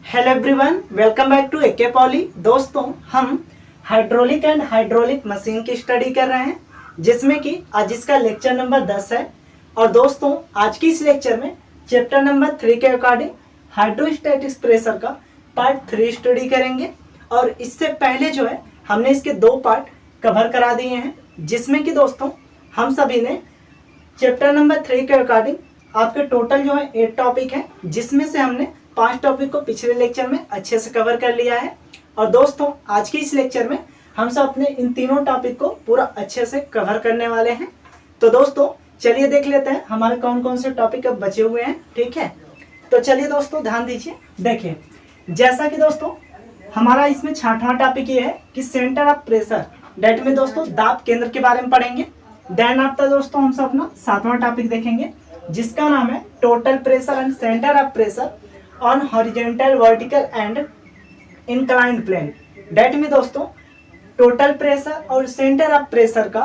Hello everyone, welcome back to A K poly. दोस्तों, हम hydraulic and hydraulic machine की study कर रहे हैं, जिसमें कि आज इसका लेक्चर नंबर 10 है। और दोस्तों, आज की इस लेक्चर में चैप्टर नंबर 3 के अकॉर्डिंग हाइड्रोस्टैटिक्स प्रेशर का पार्ट 3 स्टडी करेंगे। और इससे पहले जो है हमने इसके 2 पार्ट कवर करा दिए हैं, जिसमें कि दोस्तों हम सभी ने चैप्टर नंबर 3 के अकॉर्डिंग आपके टोटल जो है 8 टॉपिक हैं, जिसमें से हमने 5 टॉपिक को पिछले लेक्चर में अच्छे से कवर कर लिया है। और दोस्तों, आज की इस लेक्चर में हम सब अपने इन तीनों टॉपिक को पूरा अच्छे से कवर करने वाले हैं। तो दोस्तों, चलिए देख लेते हैं हमारे कौन कौन से टॉपिक अब बचे हुए हैं। ठीक है, तो चलिए दोस्तों ध्यान दीजिए। देखिए, जैसा कि दोस्तों हमारा इसमें 6वां टॉपिक ये है कि सेंटर ऑफ प्रेशर, डेट में दोस्तों दाब केंद्र के बारे में पढ़ेंगे। देन आफ्टर दोस्तों हम सब अपना 7वां टॉपिक देखेंगे, जिसका नाम है total pressure and centre of pressure on horizontal, vertical and inclined plane. डेट में दोस्तों टोटल प्रेशर और सेंटर ऑफ प्रेशर का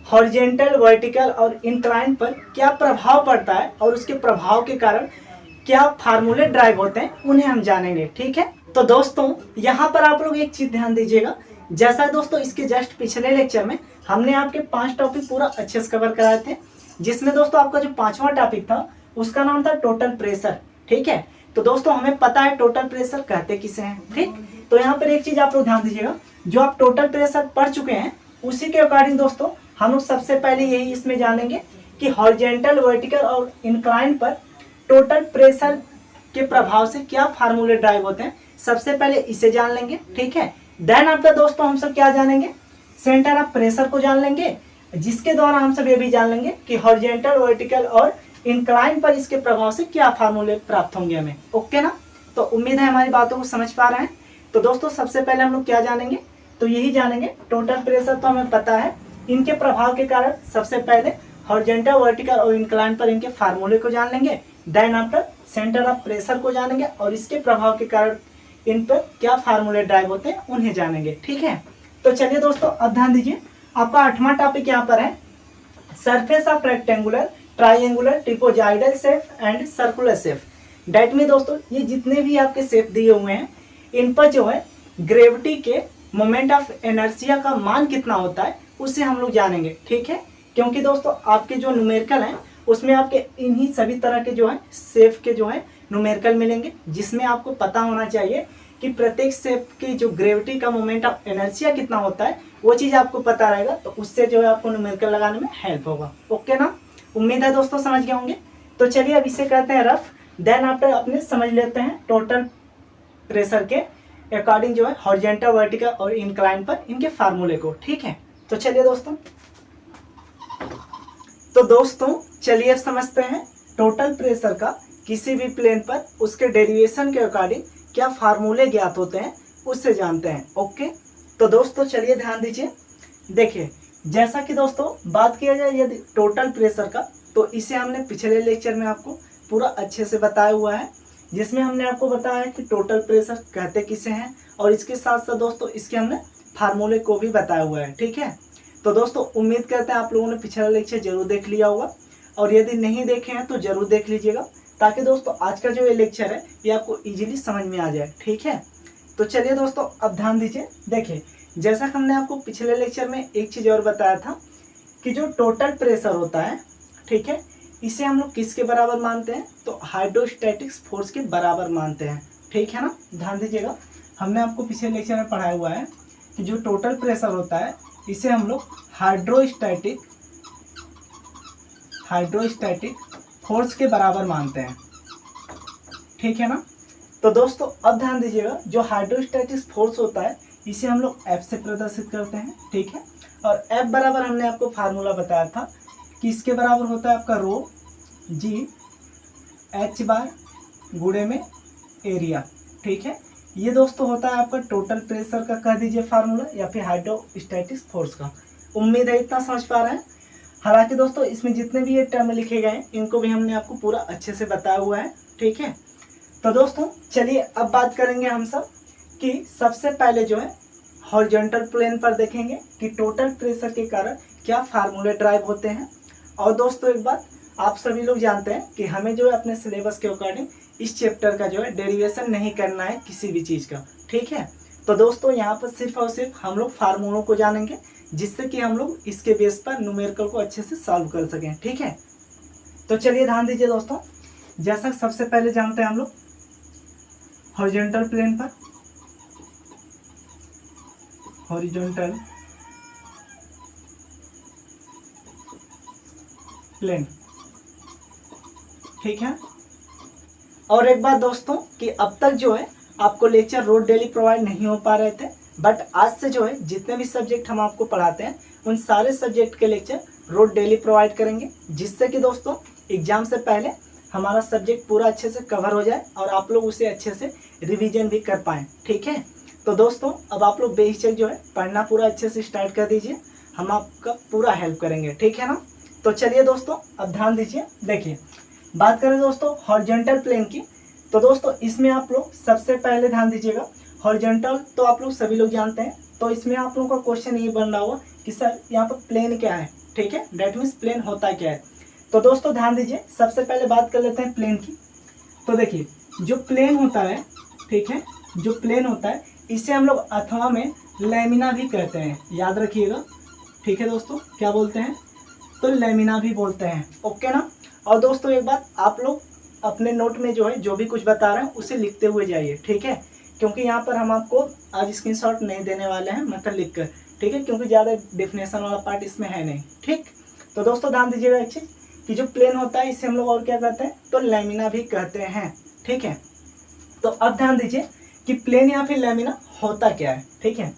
हॉरिजॉन्टल, वर्टिकल और इंक्लाइंड पर क्या प्रभाव पड़ता है और उसके प्रभाव के कारण क्या फार्मूले ड्राइव होते हैं, उन्हें हम जानेंगे। ठीक है, तो दोस्तों यहाँ पर आप लोग एक चीज ध्यान दीजिएगा। जैसा दोस्तों इसके जस्ट पिछले लेक्चर में हमने आपके 5 टॉपिक पूरा अच्छे से कवर कराए थे, जिसमें दोस्तों आपका जो 5वां टॉपिक था उसका नाम था टोटल प्रेशर। ठीक है, तो दोस्तों हमें पता है टोटल प्रेशर कहते किसे हैं। ठीक, तो यहाँ पर एक चीज आप लोग ध्यान दीजिएगा, जो आप टोटल प्रेशर पढ़ चुके हैं उसी के अकॉर्डिंग दोस्तों हम लोग सबसे पहले यही इसमें जानेंगे कि हॉरिजॉन्टल, वर्टिकल और इंक्लाइन पर टोटल प्रेशर के प्रभाव से क्या फार्मूले ड्राइव होते हैं। सबसे पहले इसे जान लेंगे। ठीक है, देन आफ्टर दोस्तों हम सब क्या जानेंगे, सेंटर ऑफ प्रेशर को जान लेंगे, जिसके द्वारा हम सब ये भी जान लेंगे कि हॉरिजॉन्टल, वर्टिकल और इंक्लाइन पर इसके प्रभाव से क्या फार्मूले प्राप्त होंगे हमें। ओके ना, तो उम्मीद है हमारी बातों को समझ पा रहे हैं। तो दोस्तों सबसे पहले हम लोग क्या जानेंगे, तो यही जानेंगे टोटल प्रेशर तो हमें पता है, इनके प्रभाव के कारण सबसे पहले हॉरिजॉन्टल, वर्टिकल और इंक्लाइन पर इनके फार्मूले को जान लेंगे। Then after centre of pressure को जानेंगे और इसके प्रभाव के कारण इन पर क्या फार्मूले ड्राइव होते हैं उन्हें जानेंगे। ठीक है, तो चलिए दोस्तों अब ध्यान दीजिए, आपका 8वां टॉपिक यहाँ पर है surface of rectangular, triangular, trapezoidal shape and circular shape. That में दोस्तों ये जितने भी आपके शेप दिए हुए हैं, इन पर जो है ग्रेविटी के मोमेंट ऑफ इनर्शिया का मान कितना होता है उसे हम लोग जानेंगे। ठीक है, क्योंकि दोस्तों आपके जो न्यूमेरिकल हैं उसमें आपके इन्हीं सभी तरह के जो है शेप के जो है न्यूमेरिकल मिलेंगे, जिसमें आपको पता होना चाहिए कि प्रत्येक शेप की जो ग्रेविटी का मोमेंट ऑफ इनर्शिया कितना होता है, वो चीज़ आपको पता रहेगा, तो उससे जो है आपको न्यूमेरिकल लगाने में हेल्प होगा। ओके ना, उम्मीद है दोस्तों समझ गए होंगे। तो चलिए अब इसे कहते हैं रफ, देन आफ्टर अपने समझ लेते हैं टोटल प्रेशर के अकॉर्डिंग जो है हॉरिजॉन्टल, वर्टिकल और इंक्लाइन पर इनके फार्मूले को। ठीक है, तो चलिए दोस्तों, तो दोस्तों चलिए अब समझते हैं टोटल प्रेशर का किसी भी प्लेन पर उसके डेरिवेशन के अकॉर्डिंग क्या फार्मूले ज्ञात होते हैं उससे जानते हैं। ओके, तो दोस्तों चलिए ध्यान दीजिए। देखिए, जैसा कि दोस्तों बात किया जाए यदि टोटल प्रेशर का, तो इसे हमने पिछले लेक्चर में आपको पूरा अच्छे से बताया हुआ है, जिसमें हमने आपको बताया है कि टोटल प्रेशर कहते किसे हैं, और इसके साथ साथ दोस्तों इसके हमने फार्मूले को भी बताया हुआ है। ठीक है, तो दोस्तों उम्मीद करते हैं आप लोगों ने पिछला लेक्चर जरूर देख लिया होगा, और यदि नहीं देखे हैं तो जरूर देख लीजिएगा, ताकि दोस्तों आज का जो ये लेक्चर है ये आपको इजीली समझ में आ जाए। ठीक है, तो चलिए दोस्तों अब ध्यान दीजिए। देखिए, जैसा कि हमने आपको पिछले लेक्चर में एक चीज़ और बताया था कि जो टोटल प्रेशर होता है, ठीक है, इसे हम लोग किसके बराबर मानते हैं, तो हाइड्रोस्टैटिक्स फोर्स के बराबर मानते हैं। ठीक है ना, ध्यान दीजिएगा, हमने आपको पिछले लेक्चर में पढ़ाया हुआ है कि जो टोटल प्रेशर होता है इसे हम लोग हाइड्रोस्टैटिक फोर्स के बराबर मानते हैं। ठीक है ना, तो दोस्तों अब ध्यान दीजिएगा, जो हाइड्रोस्टैटिक फोर्स होता है इसे हम लोग F से प्रदर्शित करते हैं। ठीक है, और F बराबर हमने आपको फार्मूला बताया था कि इसके बराबर होता है आपका रो जी H बार गुणे में एरिया। ठीक है, ये दोस्तों होता है आपका टोटल प्रेशर का कह दीजिए फार्मूला, या फिर हाइड्रोस्टैटिक फोर्स का। उम्मीद है इतना समझ पा रहे हैं। हालांकि दोस्तों इसमें जितने भी ये टर्म लिखे गए हैं इनको भी हमने आपको पूरा अच्छे से बताया हुआ है। ठीक है, तो दोस्तों चलिए अब बात करेंगे हम सब कि सबसे पहले जो है हॉरिजॉन्टल प्लेन पर देखेंगे कि टोटल प्रेशर के कारण क्या फार्मूले ड्राइव होते हैं। और दोस्तों एक बात आप सभी लोग जानते हैं कि हमें जो है अपने सिलेबस के अकॉर्डिंग इस चैप्टर का जो है डेरिवेशन नहीं करना है किसी भी चीज़ का, ठीक है। तो दोस्तों यहाँ पर सिर्फ और सिर्फ हम लोग फार्मूलों को जानेंगे, जिससे कि हम लोग इसके बेस पर न्यूमेरिकल को अच्छे से सॉल्व कर सकें, ठीक है। तो चलिए ध्यान दीजिए दोस्तों, जैसा सबसे पहले जानते हैं हम लोग हॉरिजॉन्टल प्लेन पर, हॉरिजॉन्टल प्लेन, ठीक है। और एक बात दोस्तों कि अब तक जो है आपको लेक्चर रोज डेली प्रोवाइड नहीं हो पा रहे थे, बट आज से जो है जितने भी सब्जेक्ट हम आपको पढ़ाते हैं उन सारे सब्जेक्ट के लेक्चर रोज डेली प्रोवाइड करेंगे, जिससे कि दोस्तों एग्जाम से पहले हमारा सब्जेक्ट पूरा अच्छे से कवर हो जाए और आप लोग उसे अच्छे से रिवीजन भी कर पाएँ, ठीक है। तो दोस्तों अब आप लोग बेहिचक जो है पढ़ना पूरा अच्छे से स्टार्ट कर दीजिए, हम आपका पूरा हेल्प करेंगे, ठीक है ना। तो चलिए दोस्तों अब ध्यान दीजिए, देखिए बात करें दोस्तों हॉरिजॉन्टल प्लेन की, तो दोस्तों इसमें आप लोग सबसे पहले ध्यान दीजिएगा, हॉरिजॉन्टल तो आप लोग सभी लोग जानते हैं, तो इसमें आप लोगों का क्वेश्चन ये बन रहा होगा कि सर यहाँ पर प्लेन क्या है, ठीक है, डेट मीन्स प्लेन होता क्या है। तो दोस्तों ध्यान दीजिए, सबसे पहले बात कर लेते हैं प्लेन की। तो देखिए जो प्लेन होता है, ठीक है, जो प्लेन होता है इसे हम लोग अथवा में लैमिना भी कहते हैं, याद रखिएगा, ठीक है दोस्तों, क्या बोलते हैं, तो लैमिना भी बोलते हैं, ओके ना। और दोस्तों एक बात आप लोग अपने नोट में जो है जो भी कुछ बता रहे हैं उसे लिखते हुए जाइए, ठीक है, क्योंकि यहाँ पर हम आपको आज स्क्रीनशॉट नहीं देने वाले हैं, मतलब लिख कर, ठीक है, क्योंकि ज़्यादा डेफिनेशन वाला पार्ट इसमें है नहीं, ठीक। तो दोस्तों ध्यान दीजिएगा एक चीज़ कि जो प्लेन होता है इसे हम लोग और क्या कहते हैं, तो लैमिना भी कहते हैं, ठीक है। तो अब ध्यान दीजिए कि प्लेन या फिर लैमिना होता क्या है, ठीक है।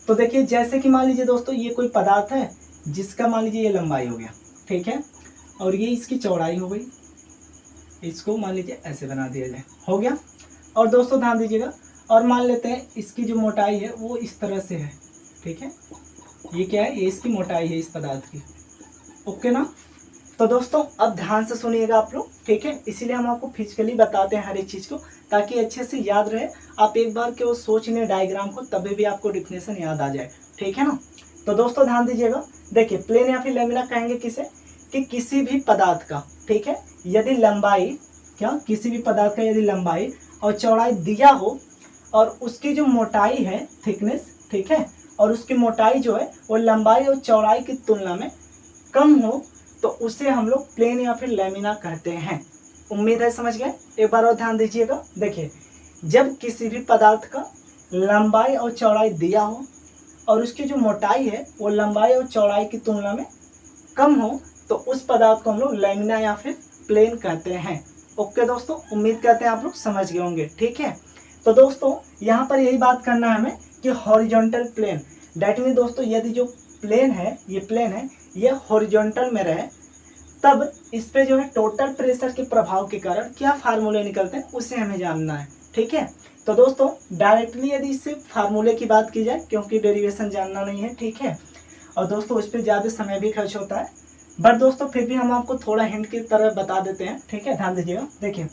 तो देखिए जैसे कि मान लीजिए दोस्तों ये कोई पदार्थ है जिसका मान लीजिए ये लंबाई हो गया, ठीक है, और ये इसकी चौड़ाई हो गई, इसको मान लीजिए ऐसे बना दिया जाए, हो गया। और दोस्तों ध्यान दीजिएगा, और मान लेते हैं इसकी जो मोटाई है वो इस तरह से है, ठीक है, ये क्या है, ये इसकी मोटाई है इस पदार्थ की, ओके ना। तो दोस्तों अब ध्यान से सुनिएगा आप लोग, ठीक है, इसीलिए हम आपको फिजिकली बताते हैं हर एक चीज़ को, ताकि अच्छे से याद रहे, आप एक बार के वो सोच लें डायग्राम को, तभी भी आपको डिफिनेशन याद आ जाए, ठीक है ना। तो दोस्तों ध्यान दीजिएगा, देखिए प्लेन या फिर लैमिना कहेंगे किसे, कि किसी भी पदार्थ का, ठीक है, यदि लंबाई, क्या, किसी भी पदार्थ का यदि लंबाई और चौड़ाई दिया हो और उसकी जो मोटाई है, थिकनेस, ठीक है, और उसकी मोटाई जो है वो लंबाई और चौड़ाई की तुलना में कम हो, तो उसे हम लोग प्लेन या फिर लैमिना कहते हैं। उम्मीद है समझ गए। एक बार और ध्यान दीजिएगा, देखिए जब किसी भी पदार्थ का लंबाई और चौड़ाई दिया हो और उसकी जो मोटाई है वो लंबाई और चौड़ाई की तुलना में कम हो, तो उस पदार्थ को हम लोग लैमिना या फिर प्लेन कहते हैं, ओके दोस्तों। उम्मीद करते हैं आप लोग समझ गए होंगे, ठीक है। तो दोस्तों यहाँ पर यही बात करना है हमें कि हॉरिजॉन्टल प्लेन, डेट मीन दोस्तों यदि जो प्लेन है, ये प्लेन है, ये हॉरिजॉन्टल में रहे, तब इस पे जो है टोटल प्रेशर के प्रभाव के कारण क्या फार्मूले निकलते हैं उसे हमें जानना है, ठीक है। तो दोस्तों डायरेक्टली यदि इससे फार्मूले की बात की जाए, क्योंकि डेरिवेशन जानना नहीं है, ठीक है, और दोस्तों उस पर ज़्यादा समय भी खर्च होता है, बट दोस्तों फिर भी हम आपको थोड़ा हिंट की तरह बता देते हैं, ठीक है, ध्यान दीजिएगा। देखिए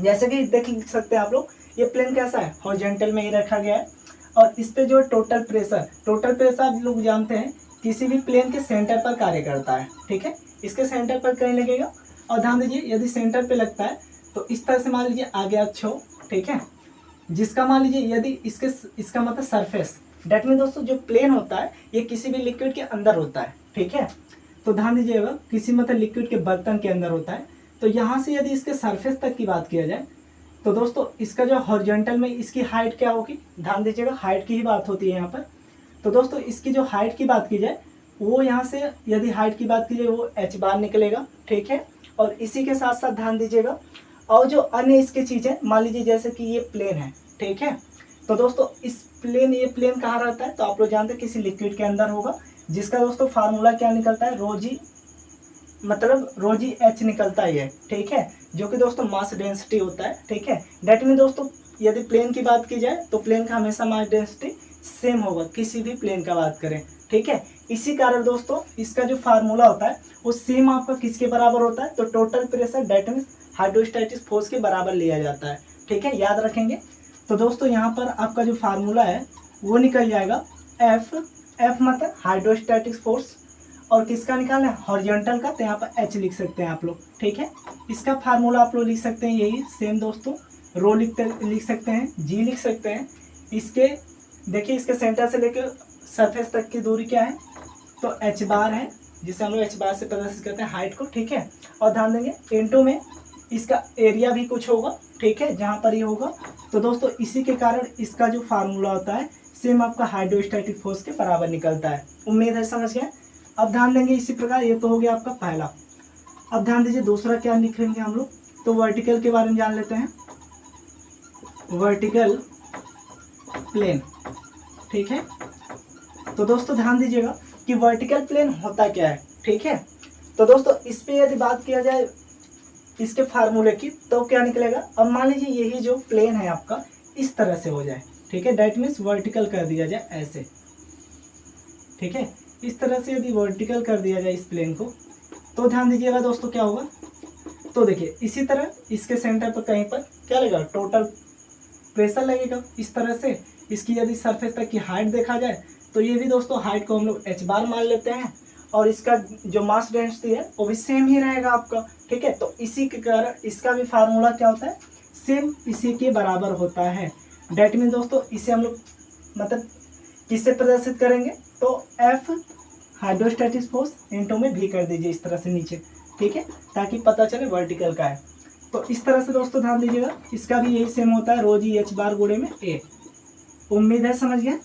जैसे कि देख सकते हैं आप लोग, ये प्लेन कैसा है, हॉरिजॉन्टल में ही रखा गया है, और इस पे जो टोटल प्रेशर आप लोग जानते हैं किसी भी प्लेन के सेंटर पर कार्य करता है, ठीक है, इसके सेंटर पर कहीं लगेगा, और ध्यान दीजिए यदि सेंटर पे लगता है तो इस तरह से मान लीजिए आगे अक्ष हो, ठीक है, जिसका मान लीजिए यदि इसका मतलब सरफेस, डेट मीन दोस्तों जो प्लेन होता है ये किसी भी लिक्विड के अंदर होता है, ठीक है। तो ध्यान दीजिएगा किसी मतलब लिक्विड के बर्तन के अंदर होता है, तो यहाँ से यदि इसके सरफेस तक की बात किया जाए, तो दोस्तों इसका जो हॉरिजॉन्टल में इसकी हाइट क्या होगी, ध्यान दीजिएगा हाइट की ही बात होती है यहाँ पर। तो दोस्तों इसकी जो हाइट की बात की जाए, वो यहाँ से यदि हाइट की बात की जाए वो h बार निकलेगा, ठीक है। और इसी के साथ साथ ध्यान दीजिएगा, और जो अन्य इसकी चीज़ें, मान लीजिए जैसे कि ये प्लेन है, ठीक है, तो दोस्तों ये प्लेन कहाँ रहता है, तो आप लोग जानते हैं किसी लिक्विड के अंदर होगा, जिसका दोस्तों फार्मूला क्या निकलता है, रोजी, मतलब रोजी एच निकलता है, ठीक है, जो कि दोस्तों मास डेंसिटी होता है, ठीक है। डेट मीन दोस्तों यदि प्लेन की बात की जाए तो प्लेन का हमेशा मास डेंसिटी सेम होगा, किसी भी प्लेन का बात करें, ठीक है। इसी कारण दोस्तों इसका जो फार्मूला होता है वो सेम आपका किसके बराबर होता है, तो total pressure that mean hydrostatic force के बराबर लिया जाता है, ठीक है, याद रखेंगे। तो दोस्तों यहाँ पर आपका जो फार्मूला है वो निकल जाएगा एफ मतलब हाइड्रोस्टैटिक फोर्स, और किसका निकालना है, हॉरिजॉन्टल का, तो यहाँ पर H लिख सकते हैं आप लोग, ठीक है। इसका फार्मूला आप लोग लिख सकते हैं यही सेम दोस्तों, रो लिख सकते हैं, G लिख सकते हैं। इसके देखिए इसके सेंटर से लेकर सरफेस तक की दूरी क्या है, तो H बार है, जिसे हम लोग H बार से प्रदर्शित करते हैं हाइट को, ठीक है। और ध्यान देंगे इनटू में इसका एरिया भी कुछ होगा, ठीक है, जहाँ पर ये होगा। तो दोस्तों इसी के कारण इसका जो फार्मूला होता है सेम आपका हाइड्रोस्टैटिक फोर्स के बराबर निकलता है। उम्मीद है समझ गए। अब ध्यान देंगे इसी प्रकार, ये तो हो गया आपका पहला। अब ध्यान दीजिए दूसरा क्या लिखेंगे हम लोग, तो वर्टिकल के बारे में जान लेते हैं। वर्टिकल प्लेन, ठीक है। तो दोस्तों ध्यान दीजिएगा कि वर्टिकल प्लेन होता क्या है, ठीक है। तो दोस्तों इस पे यदि बात किया जाए इसके फार्मूले की, तो क्या निकलेगा। अब मान लीजिए यही जो प्लेन है आपका इस तरह से हो जाए, ठीक है, दैट मीन्स वर्टिकल कर दिया जाए ऐसे, ठीक है। इस तरह से यदि वर्टिकल कर दिया जाए इस प्लेन को, तो ध्यान दीजिएगा दोस्तों क्या होगा। तो देखिए इसी तरह इसके सेंटर पर कहीं पर क्या लगेगा, टोटल प्रेशर लगेगा इस तरह से। इसकी यदि सरफेस तक की हाइट देखा जाए, तो ये भी दोस्तों हाइट को हम लोग H बार मान लेते हैं, और इसका जो मास डेंसिटी है वो भी सेम ही रहेगा आपका, ठीक है। तो इसी के कारण इसका भी फार्मूला क्या होता है, सेम इसी के बराबर होता है। डेट मीन दोस्तों इसे हम लोग मतलब किससे प्रदर्शित करेंगे, तो F हाइड्रोस्टैटिक फोर्स इनटू में V कर दीजिए इस तरह से नीचे, ठीक है, ताकि पता चले वर्टिकल का है। तो इस तरह से दोस्तों ध्यान दीजिएगा, इसका भी यही सेम होता है, रो जी H बार गुणे में A। उम्मीद है समझ गए।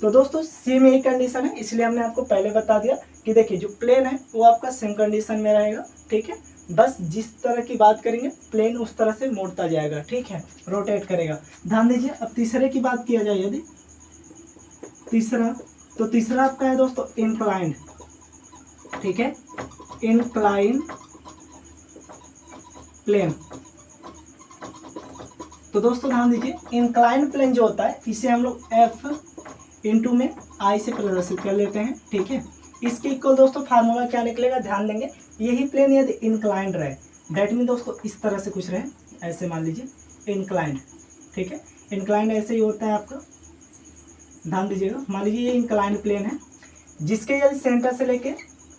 तो दोस्तों सेम यही कंडीशन है, इसलिए हमने आपको पहले बता दिया कि देखिए जो प्लेन है वो आपका सेम कंडीशन में रहेगा, ठीक है। बस जिस तरह की बात करेंगे प्लेन उस तरह से मोड़ता जाएगा, ठीक है, रोटेट करेगा। ध्यान दीजिए अब तीसरे की बात किया जाए यदि तीसरा, तो तीसरा आपका है दोस्तों इंक्लाइंड, ठीक है, इंक्लाइन प्लेन। तो दोस्तों ध्यान दीजिए इंक्लाइन प्लेन जो होता है इसे हम लोग F इंटू में I से प्रदर्शित कर लेते हैं, ठीक है। इसके इक्वल दोस्तों फार्मूला क्या निकलेगा, ध्यान देंगे यही प्लेन यदि इंक्लाइंड रहे, डेट मीन दोस्तों इस तरह से कुछ रहे, ऐसे मान लीजिए इंक्लाइंड, ठीक है। इंक्लाइंड ऐसे ही होता है आपका, ध्यान दीजिएगा। मान लीजिए ये इंक्लाइंड प्लेन है, जिसके यदि सेंटर से लेके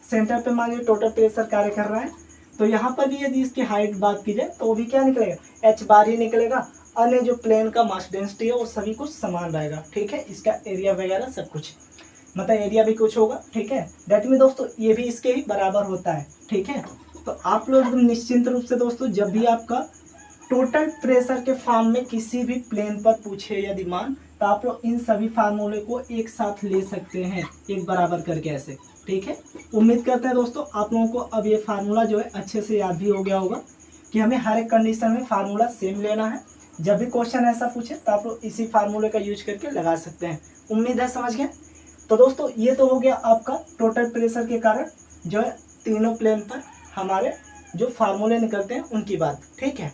सेंटर पे मान लीजिए टोटल प्रेशर कार्य कर रहा है, तो यहाँ पर भी यदि इसकी हाइट बात की जाए तो वो भी क्या निकलेगा, H बार ही निकलेगा। अन्य जो प्लेन का मास डेंसिटी है वो सभी कुछ समान रहेगा, ठीक है। इसका एरिया वगैरह सब कुछ मतलब एरिया भी कुछ होगा, ठीक है। डेट में दोस्तों ये भी इसके ही बराबर होता है, ठीक है। तो आप लोग एकदम निश्चिंत रूप से दोस्तों जब भी आपका टोटल प्रेशर के फॉर्म में किसी भी प्लेन पर पूछे यदि मान, तो आप लोग इन सभी फार्मूले को एक साथ ले सकते हैं एक बराबर करके ऐसे, ठीक है। उम्मीद करते हैं दोस्तों आप लोगों को अब ये फार्मूला जो है अच्छे से याद भी हो गया होगा कि हमें हर एक कंडीशन में फार्मूला सेम लेना है। जब भी क्वेश्चन ऐसा पूछे तो आप लोग इसी फार्मूले का यूज करके लगा सकते हैं। उम्मीद है समझ गए। तो दोस्तों ये तो हो गया आपका टोटल प्रेशर के कारण जो है तीनों प्लेन पर हमारे जो फार्मूले निकलते हैं उनकी बात, ठीक है।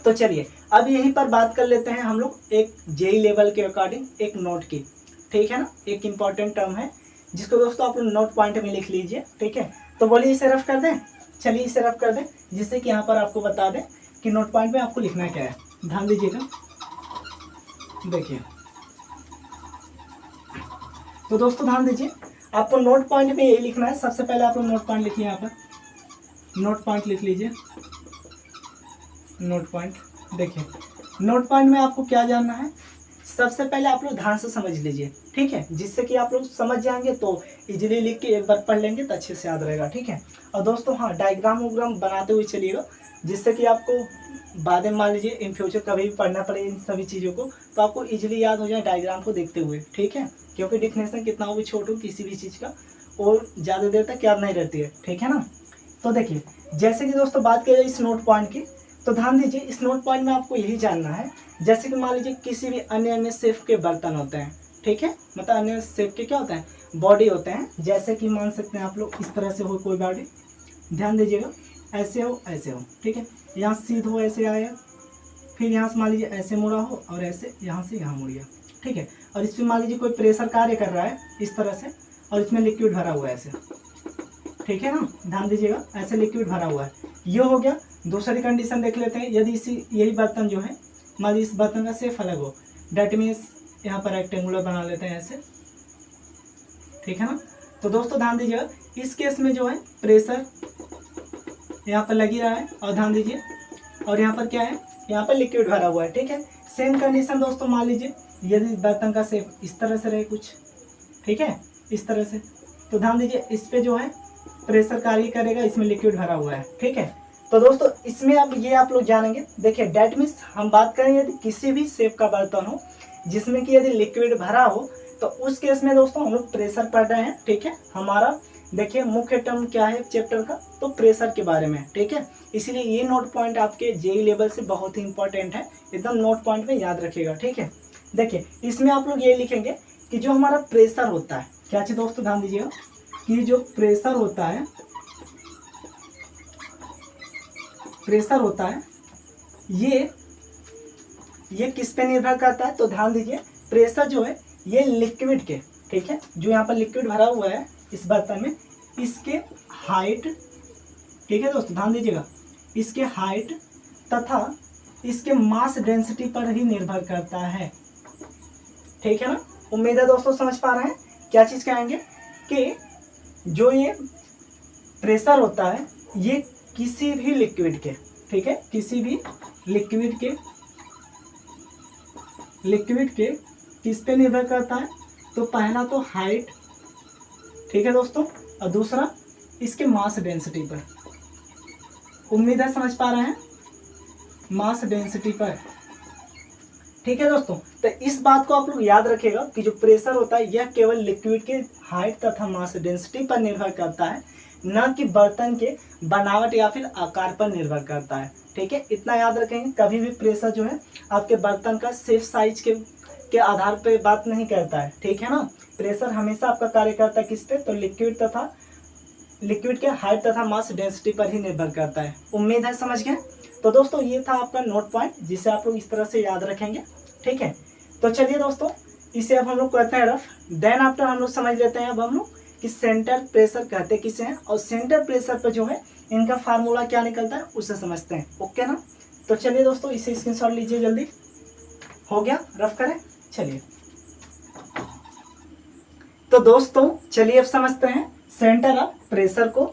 तो चलिए अब यहीं पर बात कर लेते हैं हम लोग एक जेई लेवल के अकॉर्डिंग एक नोट की, ठीक है ना। एक इम्पॉर्टेंट टर्म है जिसको दोस्तों आप लोग नोट पॉइंट में लिख लीजिए, ठीक है। तो बोलिए इसे रफ कर दें, चलिए इसे रफ कर दें जिससे कि यहाँ पर आपको बता दें कि नोट पॉइंट में आपको लिखना क्या है। ध्यान दीजिएगा, देखिए तो दोस्तों ध्यान दीजिए आपको नोट पॉइंट में यही लिखना है। सबसे पहले आप लोग नोट पॉइंट लिखिए, यहाँ पर नोट पॉइंट लिख लीजिए। नोट पॉइंट देखिए, नोट पॉइंट में आपको क्या जानना है, सबसे पहले आप लोग ध्यान से समझ लीजिए, ठीक है, जिससे कि आप लोग समझ जाएंगे तो इजीली लिख के एक बार पढ़ लेंगे तो अच्छे से याद रहेगा, ठीक है। और दोस्तों हाँ डायग्राम वोग्राम बनाते हुए चलिएगा, जिससे कि आपको बाद में मान लीजिए इन फ्यूचर कभी भी पढ़ना पड़े इन सभी चीज़ों को तो आपको इजीली याद हो जाए डायग्राम को देखते हुए, ठीक है। क्योंकि डिफिनेशन कितना हो भी छोट हो किसी भी चीज़ का और ज़्यादा देर तक याद नहीं रहती है, ठीक है ना। तो देखिए जैसे कि दोस्तों बात की जाए इस नोट पॉइंट की, तो ध्यान दीजिए इस नोट पॉइंट में आपको यही जानना है, जैसे कि मान लीजिए किसी भी अन्य शेप के बर्तन होते हैं, ठीक है, मतलब अन्य शेप के क्या होते हैं, बॉडी होते हैं। जैसे कि मान सकते हैं आप लोग इस तरह से हो कोई बॉडी, ध्यान दीजिएगा ऐसे हो ऐसे हो, ठीक है, यहाँ सीध हो ऐसे आया, फिर यहाँ से मान लीजिए ऐसे मुड़ा हो और ऐसे यहाँ से यहाँ मुड़ गया, ठीक है। और इसमें मान लीजिए कोई प्रेशर कार्य कर रहा है इस तरह से और इसमें लिक्विड भरा हुआ है ऐसे, ठीक है ना। ध्यान दीजिएगा ऐसे लिक्विड भरा हुआ है, ये हो गया। दूसरी कंडीशन देख लेते हैं, यदि इसी यही बर्तन जो है मान लीजिए इस बर्तन का शेप अलग हो, डेट मीन्स यहाँ पर रेक्टेंगुलर बना लेते हैं ऐसे, ठीक है ना। तो दोस्तों ध्यान दीजिएगा, इस केस में जो है प्रेशर यहाँ पर लगी रहा है, और ध्यान दीजिए, और यहाँ पर क्या है, यहाँ पर लिक्विड भरा हुआ है। ठीक है, सेम कंडीशन दोस्तों, मान लीजिए यदि बर्तन का शेप इस तरह से रहे कुछ, ठीक है, इस तरह से, तो ध्यान दीजिए इस पे जो है प्रेशर कार्य करेगा, इसमें लिक्विड भरा हुआ है। ठीक है, तो दोस्तों इसमें अब ये आप लोग जानेंगे। देखिए डेट मीन्स हम बात करें यदि किसी भी शेप का बर्तन हो जिसमें कि यदि लिक्विड भरा हो, तो उस केस में दोस्तों हम लोग प्रेशर पढ़ रहे हैं। ठीक है, हमारा देखिए मुख्य टर्म क्या है चैप्टर का, तो प्रेशर के बारे में। ठीक है, इसलिए ये नोट पॉइंट आपके जेई लेवल से बहुत ही इंपॉर्टेंट है, एकदम नोट पॉइंट में याद रखिएगा। ठीक है, देखिए इसमें आप लोग ये लिखेंगे कि जो हमारा प्रेशर होता है, क्या चीज दोस्तों, ध्यान दीजिएगा कि जो प्रेशर होता है, प्रेशर होता है ये किस पे निर्भर करता है, तो ध्यान दीजिए प्रेशर जो है ये लिक्विड के, ठीक है, जो यहाँ पर लिक्विड भरा हुआ है इस बर्तन में, इसके हाइट, ठीक है दोस्तों ध्यान दीजिएगा, इसके हाइट तथा इसके मास डेंसिटी पर ही निर्भर करता है। ठीक है ना, उम्मीद है दोस्तों समझ पा रहे हैं। क्या चीज कहेंगे कि जो ये प्रेशर होता है ये किसी भी लिक्विड के, ठीक है, किसी भी लिक्विड के किस पे निर्भर करता है, तो पहला तो हाइट, ठीक है दोस्तों, और दूसरा इसके मास डेंसिटी पर। उम्मीद है समझ पा रहे हैं, मास डेंसिटी पर। ठीक है दोस्तों, तो इस बात को आप लोग याद रखिएगा कि जो प्रेशर होता है यह केवल लिक्विड के हाइट तथा मास डेंसिटी पर निर्भर करता है, न कि बर्तन के बनावट या फिर आकार पर निर्भर करता है। ठीक है, इतना याद रखेंगे। कभी भी प्रेशर जो है आपके बर्तन का शेप साइज के आधार पर बात नहीं करता है। ठीक है ना, प्रेशर हमेशा आपका कार्य करता है किस पे, तो लिक्विड के हाइट तथा मास डेंसिटी पर ही निर्भर करता है। उम्मीद है समझ गए। तो दोस्तों ये था आपका नोट पॉइंट, जिसे आप लोग इस तरह से याद रखेंगे। ठीक है, तो चलिए दोस्तों इसे अब हम लोग करते हैं रफ। देन आफ्टर हम लोग समझ लेते हैं अब हम लोग कि सेंटर प्रेशर कहते किसे हैं, और सेंटर प्रेशर पर जो है इनका फार्मूला क्या निकलता है उसे समझते हैं। ओके ना, तो चलिए दोस्तों इसे स्क्रीनशॉट लीजिए जल्दी। हो गया, रफ करें। चलिए तो दोस्तों चलिए अब समझते हैं सेंटर ऑफ प्रेशर को।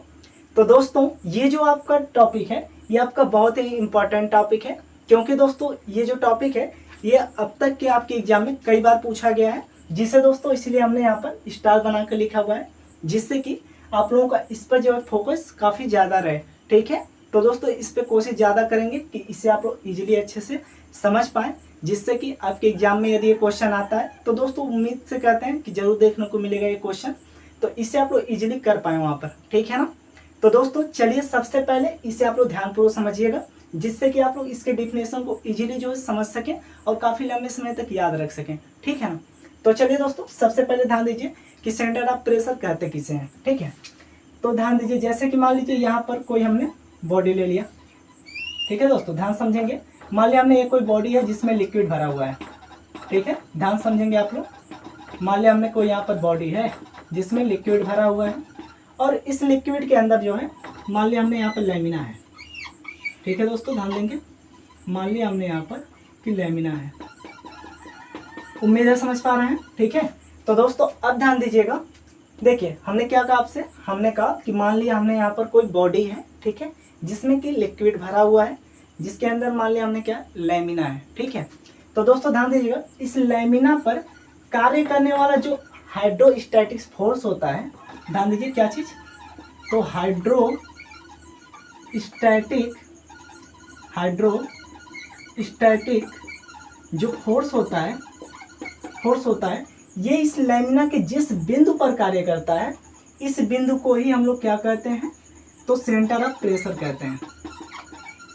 तो दोस्तों ये जो आपका टॉपिक है ये आपका बहुत ही इंपॉर्टेंट टॉपिक है, क्योंकि दोस्तों ये जो टॉपिक है ये अब तक के आपके एग्जाम में कई बार पूछा गया है, जिसे दोस्तों इसलिए हमने यहाँ पर स्टार बनाकर लिखा हुआ है, जिससे कि आप लोगों का इस पर जो है फोकस काफ़ी ज़्यादा रहे। ठीक है, तो दोस्तों इस पर कोशिश ज़्यादा करेंगे कि इसे आप लोग ईजिली अच्छे से समझ पाएँ, जिससे कि आपके एग्जाम में यदि ये क्वेश्चन आता है तो दोस्तों उम्मीद से कहते हैं कि जरूर देखने को मिलेगा ये क्वेश्चन, तो इसे आप लोग इजीली कर पाए वहाँ पर। ठीक है ना, तो दोस्तों चलिए सबसे पहले इसे आप लोग ध्यानपूर्वक समझिएगा, जिससे कि आप लोग इसके डिफिनेशन को इजीली जो है समझ सकें और काफ़ी लंबे समय तक याद रख सकें। ठीक है ना, तो चलिए दोस्तों सबसे पहले ध्यान दीजिए कि सेंटर ऑफ प्रेशर कहते किसे हैं। ठीक है, तो ध्यान दीजिए, जैसे कि मान लीजिए यहाँ पर कोई हमने बॉडी ले लिया। ठीक है दोस्तों, ध्यान समझेंगे। मान लिया हमने ये कोई बॉडी है जिसमें लिक्विड भरा हुआ है। ठीक है, ध्यान समझेंगे आप लोग। मान लिया हमने कोई यहाँ पर बॉडी है जिसमें लिक्विड भरा हुआ है, और इस लिक्विड के अंदर जो है मान लिया हमने यहाँ पर लैमिना है। ठीक है दोस्तों, ध्यान देंगे। मान लिया हमने यहाँ पर कि लैमिना है। उम्मीद है समझ पा रहे हैं। ठीक है, तो दोस्तों अब ध्यान दीजिएगा। देखिए हमने क्या कहा आपसे, हमने कहा कि मान लिया हमने यहाँ पर कोई बॉडी है, ठीक है, जिसमें कि लिक्विड भरा हुआ है, जिसके अंदर मान लिया हमने क्या, लैमिना है। ठीक है, तो दोस्तों ध्यान दीजिएगा, इस लैमिना पर कार्य करने वाला जो हाइड्रोस्टैटिक फोर्स होता है, ध्यान दीजिए क्या चीज़, तो हाइड्रोस्टैटिक जो फोर्स होता है ये इस लैमिना के जिस बिंदु पर कार्य करता है, इस बिंदु को ही हम लोग क्या कहते हैं, तो सेंटर ऑफ प्रेशर कहते हैं।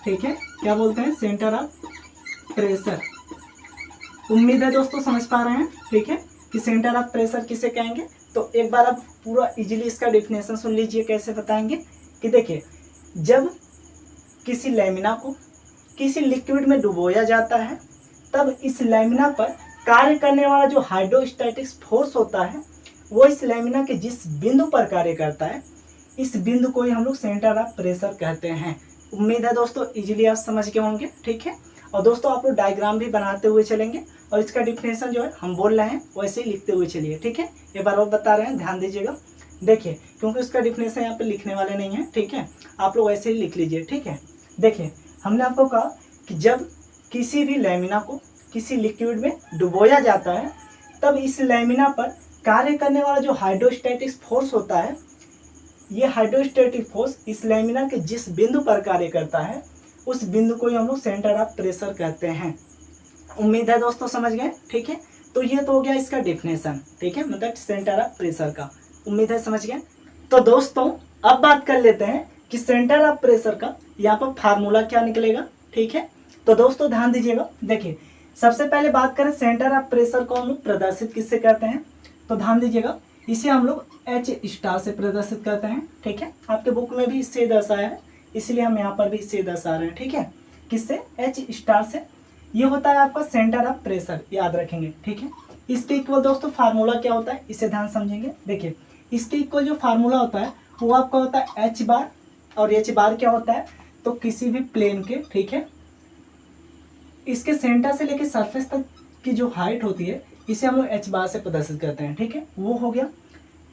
ठीक है, क्या बोलते हैं, सेंटर ऑफ प्रेशर। उम्मीद है दोस्तों समझ पा रहे हैं। ठीक है, कि सेंटर ऑफ प्रेशर किसे कहेंगे, तो एक बार आप पूरा इजीली इसका डेफिनेशन सुन लीजिए कैसे बताएंगे। कि देखिए जब किसी लैमिना को किसी लिक्विड में डुबोया जाता है, तब इस लैमिना पर कार्य करने वाला जो हाइड्रोस्टैटिक फोर्स होता है वो इस लैमिना के जिस बिंदु पर कार्य करता है, इस बिंदु को ही हम लोग सेंटर ऑफ प्रेशर कहते हैं। उम्मीद है दोस्तों इजीली आप समझ गए होंगे। ठीक है, और दोस्तों आप लोग डायग्राम भी बनाते हुए चलेंगे, और इसका डिफिनेशन जो है हम बोल रहे हैं वैसे ही लिखते हुए चलिए। ठीक है, एक बार और बता रहे हैं, ध्यान दीजिएगा। देखिए, क्योंकि उसका डिफिनेशन यहाँ पे लिखने वाले नहीं है, ठीक है, आप लोग ऐसे ही लिख लीजिए, ठीक है। देखिए, हमने आपको कहा कि जब किसी भी लैमिना को किसी लिक्विड में डुबोया जाता है, तब इस लैमिना पर कार्य करने वाला जो हाइड्रोस्टैटिक फोर्स होता है, ये हाइड्रोस्टैटिक फोर्स इस लैमिना के जिस बिंदु पर कार्य करता है, उस बिंदु को ही हम लोग सेंटर ऑफ प्रेशर कहते हैं। उम्मीद है दोस्तों समझ गए, ठीक है। तो ये तो हो गया इसका डेफिनेशन, ठीक है, मतलब सेंटर ऑफ प्रेशर का। उम्मीद है समझ गए। तो दोस्तों अब बात कर लेते हैं कि सेंटर ऑफ प्रेशर का यहाँ पर फार्मूला क्या निकलेगा, ठीक है। तो दोस्तों ध्यान दीजिएगा। देखिए, सबसे पहले बात करें सेंटर ऑफ प्रेशर को हम लोग प्रदर्शित किससे करते हैं, तो ध्यान दीजिएगा, इसे हम लोग H स्टार से प्रदर्शित करते हैं, ठीक है। आपके बुक में भी इससे दर्शाया है, इसलिए हम यहाँ पर भी इससे दर्शा रहे हैं, ठीक है। किससे, H स्टार से। ये होता है आपका सेंटर ऑफ प्रेशर, याद रखेंगे, ठीक है। इसके इक्वल दोस्तों फार्मूला क्या होता है, इसे ध्यान समझेंगे। देखिए, इसके इक्वल जो फार्मूला होता है वो आपका होता है H बार, और H बार क्या होता है, तो किसी भी प्लेन के, ठीक है, इसके सेंटर से लेकर सरफेस तक की जो हाइट होती है, इसे हम लोग H बार से प्रदर्शित करते हैं, ठीक है, वो हो गया।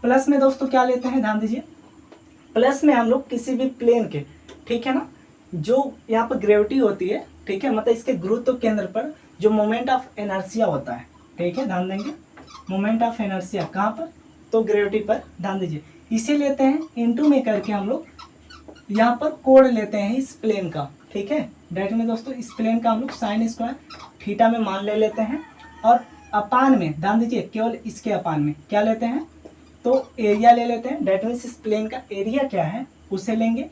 प्लस में दोस्तों क्या लेते हैं, ध्यान दीजिए, प्लस में हम लोग किसी भी प्लेन के, ठीक है ना, जो यहाँ पर ग्रेविटी होती है, ठीक है, मतलब इसके गुरुत्व केंद्र पर जो मोमेंट ऑफ इनर्शिया होता है, ठीक है, ध्यान देंगे, मोमेंट ऑफ इनर्शिया कहाँ पर, तो ग्रेविटी पर, ध्यान दीजिए, इसे लेते हैं इनटू में करके हम लोग यहाँ पर कोण लेते हैं इस प्लेन का, ठीक है। डायरेक्ट में दोस्तों इस प्लेन का हम लोग साइन स्क्वायर थीटा में मान ले लेते हैं, और अपान में, ध्यान दीजिए, केवल इसके अपान में क्या लेते हैं, तो एरिया ले लेते हैं। डेट मीन्स इस प्लेन का एरिया क्या है उसे लेंगे,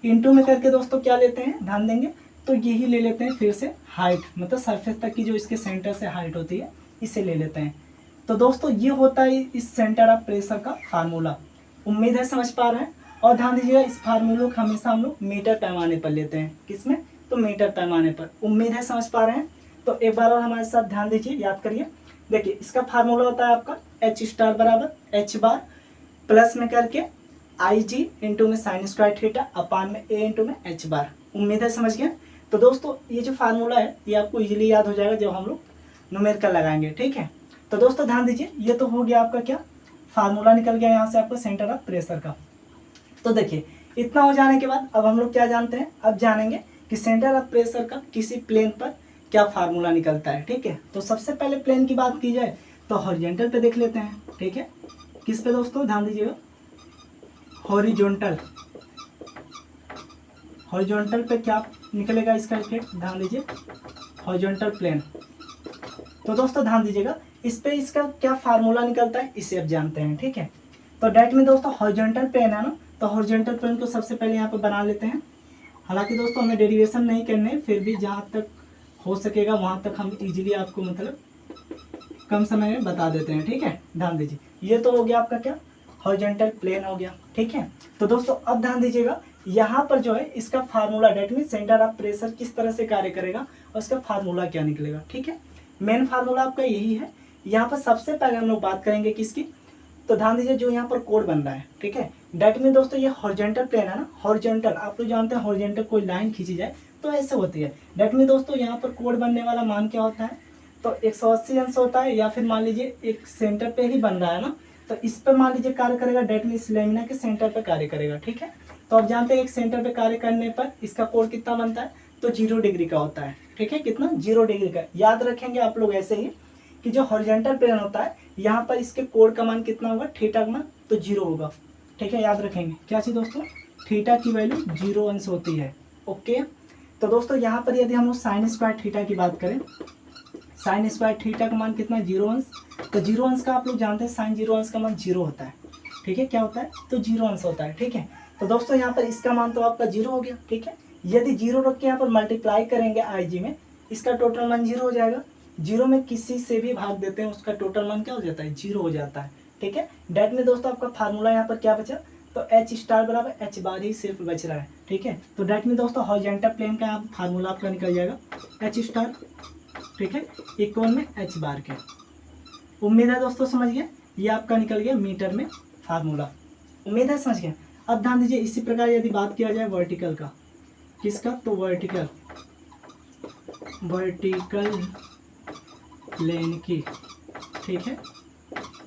इनटू में करके दोस्तों क्या लेते हैं, ध्यान देंगे, तो यही ले लेते हैं फिर से हाइट, मतलब सरफेस तक की जो इसके सेंटर से हाइट होती है, इसे ले लेते हैं। तो दोस्तों ये होता है इस सेंटर ऑफ प्रेशर का फार्मूला। उम्मीद है समझ पा रहे हैं। और ध्यान दीजिएगा, इस फार्मूले को हमेशा हम लोग मीटर पैमाने पर लेते हैं, किसमें, तो मीटर पैमाने पर। उम्मीद है समझ पा रहे हैं। तो एक बार और हमारे साथ ध्यान दीजिए, याद करिए। देखिए, इसका फार्मूला होता है आपका H स्टार बराबर H बार प्लस में करके IG इंटू में साइन स्क्वायर थीटा अपान में A इंटू में H बार। उम्मीद है समझ गए। तो दोस्तों ये जो फार्मूला है ये आपको इजीली याद हो जाएगा जब हम लोग न्यूमेरिकल लगाएंगे, ठीक है। तो दोस्तों ध्यान दीजिए, ये तो हो गया आपका क्या, फार्मूला निकल गया यहाँ से आपका सेंटर ऑफ प्रेशर का। तो देखिए, इतना हो जाने के बाद अब हम लोग क्या जानते हैं, अब जानेंगे कि सेंटर ऑफ प्रेशर का किसी प्लेन पर क्या फार्मूला निकलता है, ठीक है। तो सबसे पहले प्लेन की बात की जाए तो हॉरिजॉन्टल पे देख लेते हैं, ठीक है। किस पे दोस्तों, ध्यान दीजिएगा, हॉरिजॉन्टल। हॉरिजॉन्टल पे क्या निकलेगा इसका इफेक्ट, ध्यान दीजिए, हॉरिजॉन्टल प्लेन। तो दोस्तों ध्यान दीजिएगा, इस पे इसका क्या फार्मूला निकलता है इसे अब जानते हैं, ठीक है। तो डायरेक्ट में दोस्तों हॉरिजॉन्टल प्लेन है ना, तो हॉरिजॉन्टल प्लेन को सबसे पहले यहाँ पे बना लेते हैं। हालांकि दोस्तों हमें डेरिवेशन नहीं करने, फिर भी जहाँ तक हो सकेगा वहाँ तक हम इजीली आपको मतलब कम समय में बता देते हैं, ठीक है। ध्यान दीजिए, ये तो हो गया आपका क्या, हॉरिजॉन्टल प्लेन हो गया, ठीक है। तो दोस्तों अब ध्यान दीजिएगा, यहाँ पर जो है इसका formula, that mean centre of pressure किस तरह से कार्य करेगा और इसका फार्मूला क्या निकलेगा, ठीक है। मेन फार्मूला आपका यही है। यहाँ पर सबसे पहले हम लोग बात करेंगे किसकी, तो ध्यान दीजिए, जो यहाँ पर कोड बन रहा है, ठीक है। डेट मीन दोस्तों ये हॉरिजॉन्टल प्लेन है ना, हॉरिजॉन्टल आप लोग जानते हैं, हॉरिजॉन्टल कोई लाइन खींची जाए तो ऐसे होती है। डेट मीन दोस्तों यहाँ पर कोड बनने वाला मान क्या होता है, तो 180 अंश होता है, या फिर मान लीजिए एक सेंटर पे ही बन रहा है ना, तो इस पर मान लीजिए कार्य करेगा, डेट मीन इस लेमिना के सेंटर पे कार्य करेगा, ठीक है। तो आप जानते हैं एक सेंटर पे कार्य करने पर इसका कोण कितना बनता है, तो 0 डिग्री का होता है, ठीक है। कितना, 0 डिग्री का। याद रखेंगे आप लोग ऐसे ही कि जो हॉरिजॉन्टल प्लेन होता है यहाँ पर इसके कोण का मान कितना होगा, थीटा का मान तो 0 होगा, ठीक है। याद रखेंगे क्या चीज़ दोस्तों, थीटा की वैल्यू 0 अंश होती है, ओके। तो दोस्तों यहाँ पर यदि हम लोग साइन स्क्वायर थीटा की बात करें, साइन स्क्वायर थीटा का मान कितना, 0 अंश। तो 0 अंश का आप लोग जानते हैं साइन 0 अंश का मान 0 होता है, ठीक है। क्या होता है, तो 0 अंश होता है, ठीक है। तो दोस्तों यहाँ पर इसका मान तो आपका 0 हो गया, ठीक है। यदि 0 रख के यहाँ पर मल्टीप्लाई करेंगे IG में, इसका टोटल मान 0 हो जाएगा। 0 में किसी से भी भाग देते हैं उसका टोटल मान क्या हो जाता है, 0 हो जाता है, ठीक है। डेट में दोस्तों आपका फार्मूला यहाँ पर क्या बचा, तो H स्टार बराबर H बार ही सिर्फ बच रहा है, ठीक है। तो डेट में दोस्तों हॉरिजॉन्टल प्लेन का फार्मूला आपका निकल जाएगा H स्टार, ठीक है, इक्वल में H बार के। उम्मीद है दोस्तों समझ गए, ये आपका निकल गया मीटर में फार्मूला। उम्मीद है समझ गए। अब ध्यान दीजिए, इसी प्रकार यदि बात किया जाए वर्टिकल का, किसका, तो वर्टिकल प्लेन की, ठीक है।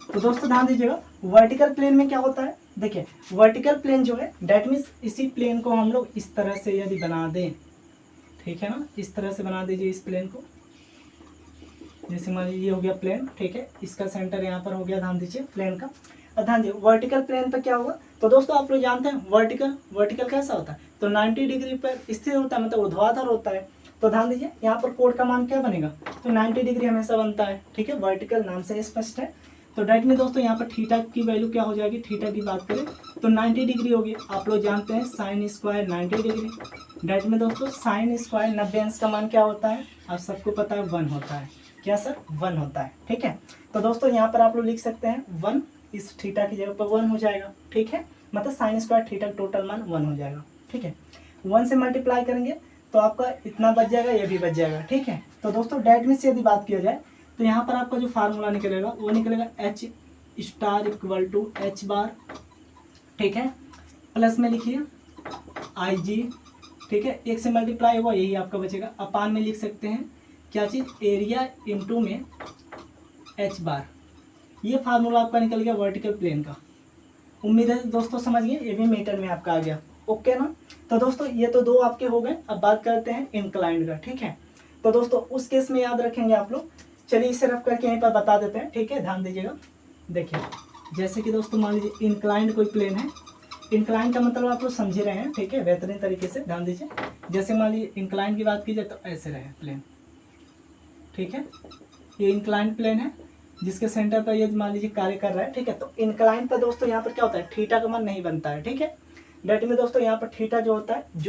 तो दोस्तों ध्यान दीजिएगा, वर्टिकल प्लेन में क्या होता है, देखिए वर्टिकल प्लेन जो है डेट मीन्स इसी प्लेन को हम लोग इस तरह से यदि बना दें, ठीक है ना, इस तरह से बना दीजिए इस प्लेन को। जैसे मान लीजिए ये हो गया प्लेन, ठीक है, इसका सेंटर यहाँ पर हो गया, ध्यान दीजिए प्लेन का। और ध्यान दीजिए वर्टिकल प्लेन पर क्या होगा, तो दोस्तों आप लोग जानते हैं वर्टिकल कैसा होता है, तो 90 डिग्री पर स्थिर होता है, मतलब ऊर्ध्वाधर होता है। तो ध्यान दीजिए यहाँ पर कोण का मान क्या बनेगा, तो 90 डिग्री हमेशा बनता है, ठीक है, वर्टिकल नाम से स्पष्ट है। तो डायरेक्ट में दोस्तों यहाँ पर थीटा की वैल्यू क्या हो जाएगी, थीटा की बात करें तो 90 डिग्री होगी। आप लोग जानते हैं साइन स्क्वायर 90 डिग्री। डायरेक्ट में दोस्तों साइन स्क्वायर 90 अंश का मान क्या होता है, आप सबको पता है 1 होता है। क्या सर, 1 होता है, ठीक है। तो दोस्तों यहाँ पर आप लोग लिख सकते हैं 1, इस थीटा की जगह पर 1 हो जाएगा, ठीक है, मतलब साइन स्क्वायर थीटा टोटल मान 1 हो जाएगा, ठीक है। 1 से मल्टीप्लाई करेंगे तो आपका इतना बच जाएगा, ये भी बच जाएगा, ठीक है। तो दोस्तों डायरेक्ट में से यदि बात किया जाए तो यहाँ पर आपका जो फार्मूला निकलेगा वो निकलेगा H star equal to H bar, ठीक है, प्लस में लिखिए IG, ठीक है, 1 से मल्टीप्लाई हुआ यही आपका बचेगा, अपान में लिख सकते हैं क्या चीज़, एरिया इंटू में H बार। ये फार्मूला आपका निकल गया वर्टिकल प्लेन का। उम्मीद है दोस्तों समझ गए, ये भी मीटर में आपका आ गया, ओके ना। तो दोस्तों ये तो दो आपके हो गए, अब बात करते हैं इंक्लाइंड का, ठीक है। तो दोस्तों उस केस में याद रखेंगे आप लोग, चलिए इसे रफ करके यहीं पर बता देते हैं, ठीक है, ध्यान दीजिएगा। देखिए जैसे कि दोस्तों मान लीजिए इंक्लाइंड कोई प्लेन है, इंक्लाइंड का मतलब आप लोग समझ ही रहे हैं, ठीक है, बेहतरीन तरीके से ध्यान दीजिए। जैसे मान लीजिए इंक्लाइंड की बात की जाए तो ऐसे रहे प्लेन, ठीक है, ये इंक्लाइंड प्लेन है जिसके सेंटर पर ये मान लीजिए कार्य कर रहा है, ठीक है। तो इंक्लाइंड पर दोस्तों यहाँ पर क्या होता है, थीटा का मान नहीं बनता है, ठीक है। डेट में दोस्तों यहाँ पर थीटा जो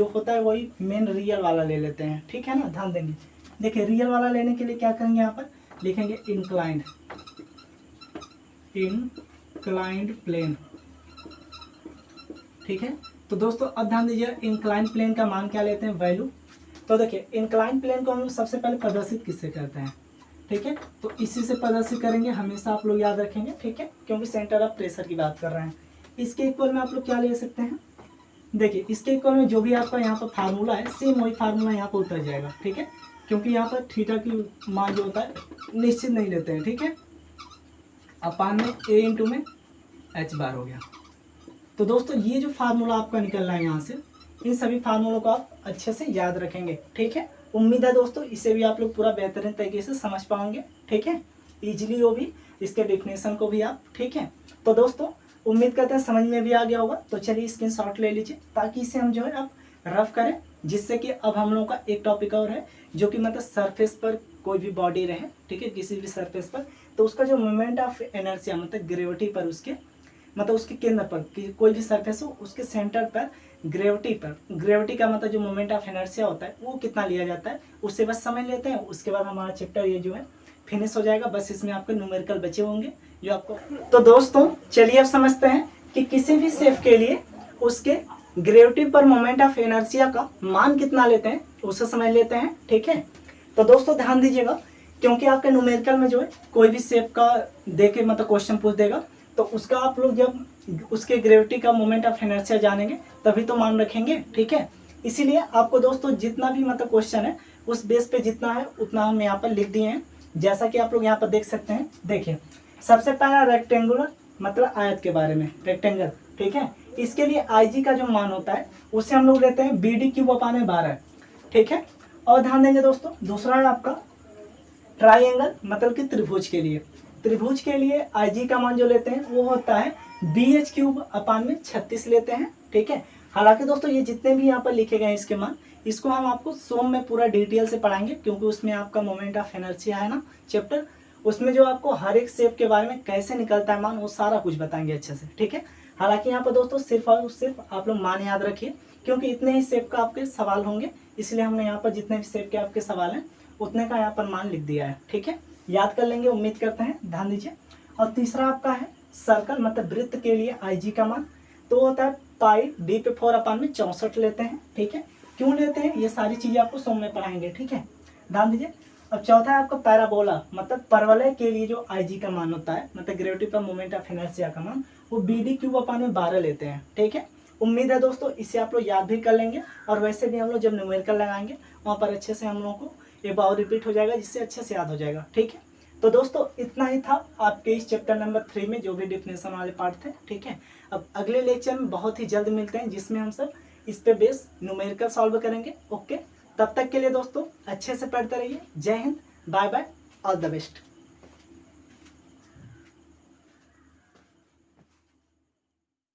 होता है वही मेन रियल वाला ले लेते हैं, ठीक है ना, ध्यान देंगे। देखिए रियल वाला लेने के लिए क्या करेंगे, यहाँ पर लिखेंगे इंक्लाइंड प्लेन, ठीक है। तो दोस्तों अब ध्यान दीजिए इंक्लाइंड प्लेन का मान क्या लेते हैं, वैल्यू। तो देखिए इंक्लाइंड प्लेन को हम लोग सबसे पहले प्रदर्शित किससे करते हैं, ठीक है, तो इसी से प्रदर्शित करेंगे, हमेशा आप लोग याद रखेंगे, ठीक है, क्योंकि सेंटर ऑफ प्रेशर की बात कर रहे हैं। इसके इक्वल में आप लोग क्या ले सकते हैं, देखिए इसके इक्वल में जो भी आपका यहाँ पर फार्मूला है सेम वही फार्मूला यहाँ पर उतर जाएगा, ठीक है, क्योंकि यहाँ पर थीटा की मान जो होता है निश्चित नहीं लेते हैं, ठीक है। अपान में A इंटू में H बार हो गया। तो दोस्तों ये जो फार्मूला आपका निकल रहा है यहाँ से, इन सभी फार्मूलों को आप अच्छे से याद रखेंगे, ठीक है। उम्मीद है दोस्तों इसे भी आप लोग पूरा बेहतरीन तरीके से समझ पाओगे, ठीक है, ईजिली वो भी, इसके डेफिनेशन को भी आप, ठीक है। तो दोस्तों उम्मीद करते हैं समझ में भी आ गया होगा। तो चलिए स्क्रीनशॉट ले लीजिए ताकि इसे हम जो है अब रफ करें, जिससे कि अब हम लोगों का एक टॉपिक और है जो कि मतलब सरफेस पर कोई भी बॉडी रहे, ठीक है, किसी भी सरफेस पर, तो उसका जो मोमेंट ऑफ इनर्शिया मतलब ग्रेविटी पर उसके मतलब उसके केंद्र पर कोई भी सरफेस हो उसके सेंटर पर ग्रेविटी का मतलब जो मोमेंट ऑफ इनर्शिया होता है वो कितना लिया जाता है, उससे बस समझ लेते हैं। उसके बाद हमारा चैप्टर ये जो है फिनिश हो जाएगा। बस इसमें आपके न्यूमेरिकल बचे होंगे जो आपको। तो दोस्तों चलिए अब समझते हैं कि किसी भी शेप के लिए उसके ग्रेविटी पर मोमेंट ऑफ इनर्शिया का मान कितना लेते हैं, उसे समझ लेते हैं, ठीक है। तो दोस्तों ध्यान दीजिएगा, क्योंकि आपके न्यूमेरिकल में जो है कोई भी शेप का देके मतलब क्वेश्चन पूछ देगा, तो उसका आप लोग जब उसके ग्रेविटी का मोमेंट ऑफ इनर्शिया जानेंगे तभी तो मान रखेंगे, ठीक है। इसीलिए आपको दोस्तों जितना भी मतलब क्वेश्चन है उस बेस पे जितना है उतना हम यहाँ पर लिख दिए हैं, जैसा कि आप लोग यहाँ पर देख सकते हैं। देखिए सबसे पहला रेक्टेंगुलर मतलब आयत के बारे में, रेक्टेंगल, ठीक है। इसके लिए IG का जो मान होता है उसे हम लोग लेते हैं BD क्यूब अपान 12, ठीक है। और ध्यान देंगे दोस्तों दूसरा है आपका ट्राइंगल मतलब कि त्रिभुज के लिए IG का मान जो लेते हैं वो होता है BH क्यूब अपान में 36 लेते हैं, ठीक है। हालांकि दोस्तों ये जितने भी यहाँ पर लिखे गए हैं इसके मान, इसको हम आपको सोम में पूरा डिटेल से पढ़ाएंगे, क्योंकि उसमें आपका मोमेंट ऑफ इनर्शिया है ना चैप्टर, उसमें जो आपको हर एक शेप के बारे में कैसे निकलता है मान वो सारा कुछ बताएंगे अच्छे से, ठीक है। हालांकि यहाँ पर दोस्तों सिर्फ और सिर्फ आप लोग मान याद रखिए, क्योंकि इतने ही शेप का आपके सवाल होंगे, इसलिए हमने यहाँ पर जितने भी शेप के आपके सवाल हैं उतने का यहाँ पर मान लिख दिया है, ठीक है। याद कर लेंगे उम्मीद करते हैं, ध्यान दीजिए। और तीसरा आपका है सर्कल मतलब वृत्त के लिए IG का मान तो होता है पाई D पे 4 अपान में 64 लेते हैं, ठीक है। क्यों लेते हैं ये सारी चीज़ें आपको सोम में पढ़ाएंगे, ठीक है, ध्यान दीजिए। अब चौथा है आपका पैराबोला मतलब परवलय के लिए जो IG का मान होता है मतलब ग्रेविटी पर मोमेंट ऑफ इनर्शिया का मान वो BD क्यूब अपान में 12 लेते हैं, ठीक है। उम्मीद है दोस्तों इसे आप लोग याद भी कर लेंगे, और वैसे भी हम लोग जब न्यूमेरिकल लगाएंगे वहाँ पर अच्छे से हम लोगों को एक बार रिपीट हो जाएगा, जिससे अच्छे से याद हो जाएगा, ठीक है। तो दोस्तों इतना ही था आपके इस चैप्टर नंबर 3 में जो भी डिफिनेशन वाले पार्ट थे। ठीक है, अब अगले लेक्चर में बहुत ही जल्द मिलते हैं जिसमें हम सब इस पे बेस न्यूमेरिकल सॉल्व करेंगे। ओके, तब तक के लिए दोस्तों अच्छे से पढ़ते रहिए। जय Hind, bye bye, all the best.